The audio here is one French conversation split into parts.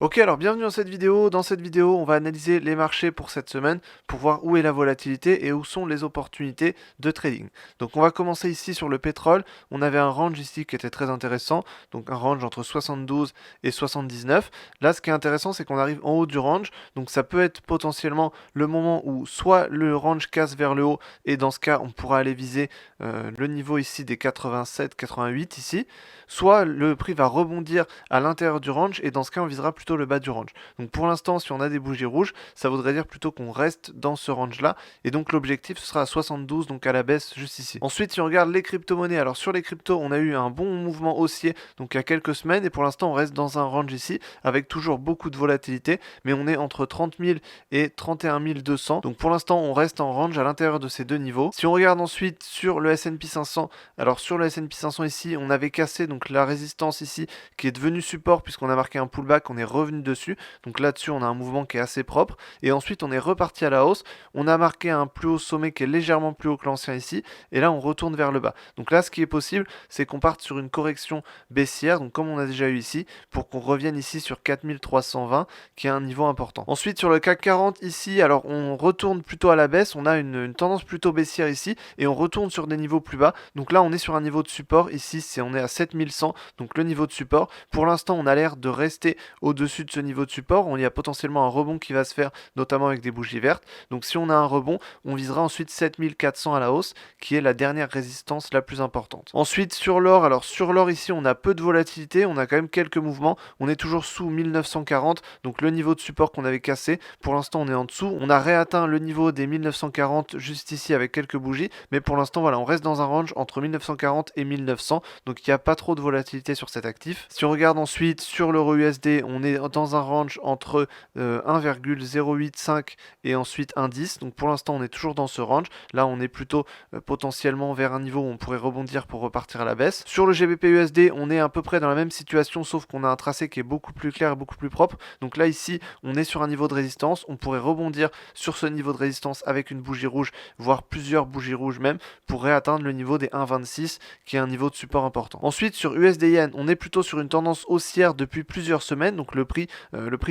Ok, alors bienvenue dans cette vidéo. Dans cette vidéo, on va analyser les marchés pour cette semaine pour voir où est la volatilité et où sont les opportunités de trading. Donc on va commencer ici sur le pétrole. On avait un range ici qui était très intéressant, donc un range entre 72 et 79. Là, ce qui est intéressant, c'est qu'on arrive en haut du range, donc ça peut être potentiellement le moment où soit le range casse vers le haut et dans ce cas, on pourra aller viser le niveau ici des 87, 88 ici, soit le prix va rebondir à l'intérieur du range et dans ce cas on visera plutôt le bas du range. Donc pour l'instant si on a des bougies rouges, ça voudrait dire plutôt qu'on reste dans ce range là et donc l'objectif ce sera à 72 donc à la baisse juste ici. Ensuite si on regarde les crypto-monnaies, alors sur les cryptos on a eu un bon mouvement haussier donc il y a quelques semaines et pour l'instant on reste dans un range ici avec toujours beaucoup de volatilité mais on est entre 30 000 et 31 200 donc pour l'instant on reste en range à l'intérieur de ces deux niveaux. Si on regarde ensuite sur le S&P 500, alors sur le S&P 500 ici on avait cassé donc la résistance ici qui est devenu support puisqu'on a marqué un pullback, on est revenu dessus. Donc là-dessus, on a un mouvement qui est assez propre. Et ensuite, on est reparti à la hausse. On a marqué un plus haut sommet qui est légèrement plus haut que l'ancien ici. Et là, on retourne vers le bas. Donc là, ce qui est possible, c'est qu'on parte sur une correction baissière, donc comme on a déjà eu ici, pour qu'on revienne ici sur 4320, qui est un niveau important. Ensuite, sur le CAC 40 ici, alors on retourne plutôt à la baisse. On a une tendance plutôt baissière ici et on retourne sur des niveaux plus bas. Donc là, on est sur un niveau de support. Ici, on est à 7100, donc le niveau de support. Pour l'instant, on a l'air de rester au-dessus de ce niveau de support. On y a potentiellement un rebond qui va se faire, notamment avec des bougies vertes. Donc si on a un rebond, on visera ensuite 7400 à la hausse, qui est la dernière résistance la plus importante. Ensuite, sur l'or, alors sur l'or ici, on a peu de volatilité, on a quand même quelques mouvements. On est toujours sous 1940, donc le niveau de support qu'on avait cassé. Pour l'instant, on est en dessous. On a réatteint le niveau des 1940 juste ici avec quelques bougies, mais pour l'instant, voilà, on reste dans un range entre 1940 et 1900, donc il n'y a pas trop de volatilité sur cet actif. Si on regarde ensuite sur l'euro USD, on est dans un range entre 1,085 et ensuite 1,10. Donc pour l'instant, on est toujours dans ce range. Là, on est plutôt potentiellement vers un niveau où on pourrait rebondir pour repartir à la baisse. Sur le GBP USD, on est à peu près dans la même situation, sauf qu'on a un tracé qui est beaucoup plus clair et beaucoup plus propre. Donc là, ici, on est sur un niveau de résistance. On pourrait rebondir sur ce niveau de résistance avec une bougie rouge, voire plusieurs bougies rouges même, pour réatteindre le niveau des 1,26, qui est un niveau de support important. Ensuite, sur USD Yen, on est plutôt sur une tendance haussière depuis plusieurs semaines, donc le prix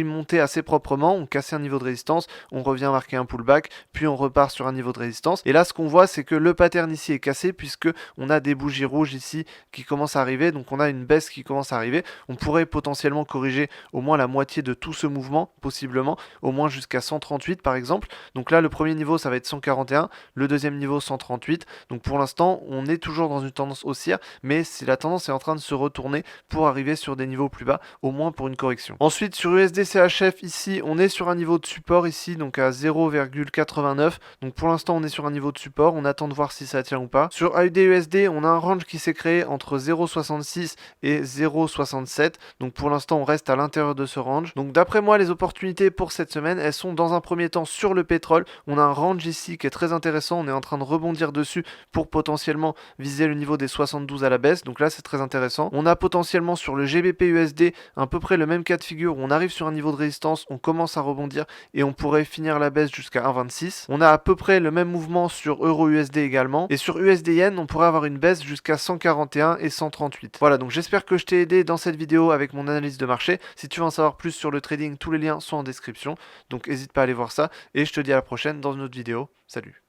montait assez proprement, on cassait un niveau de résistance, on revient marquer un pullback, puis on repart sur un niveau de résistance. Et là, ce qu'on voit, c'est que le pattern ici est cassé puisque on a des bougies rouges ici qui commencent à arriver, donc on a une baisse qui commence à arriver. On pourrait potentiellement corriger au moins la moitié de tout ce mouvement, possiblement, au moins jusqu'à 138 par exemple. Donc là, le premier niveau, ça va être 141, le deuxième niveau 138. Donc pour l'instant, on est toujours dans une tendance haussière, mais la tendance est en train de se retourner pour arriver sur des niveaux plus bas, au moins pour une correction. Ensuite, sur USD-CHF, ici, on est sur un niveau de support ici, donc à 0,89. Donc pour l'instant, on est sur un niveau de support. On attend de voir si ça tient ou pas. Sur AUD-USD, on a un range qui s'est créé entre 0,66 et 0,67. Donc pour l'instant, on reste à l'intérieur de ce range. Donc d'après moi, les opportunités pour cette semaine, elles sont dans un premier temps sur le pétrole. On a un range ici qui est très intéressant. On est en train de rebondir dessus pour potentiellement viser le niveau des 72 à la baisse. Donc là, c'est très intéressant. On a potentiellement sur le GBP USD à peu près le même cas de figure où on arrive sur un niveau de résistance, on commence à rebondir et on pourrait finir la baisse jusqu'à 1,26. On a à peu près le même mouvement sur Euro USD également. Et sur USD Yen, on pourrait avoir une baisse jusqu'à 141 et 138. Voilà, donc j'espère que je t'ai aidé dans cette vidéo avec mon analyse de marché. Si tu veux en savoir plus sur le trading, tous les liens sont en description. Donc n'hésite pas à aller voir ça. Et je te dis à la prochaine dans une autre vidéo. Salut.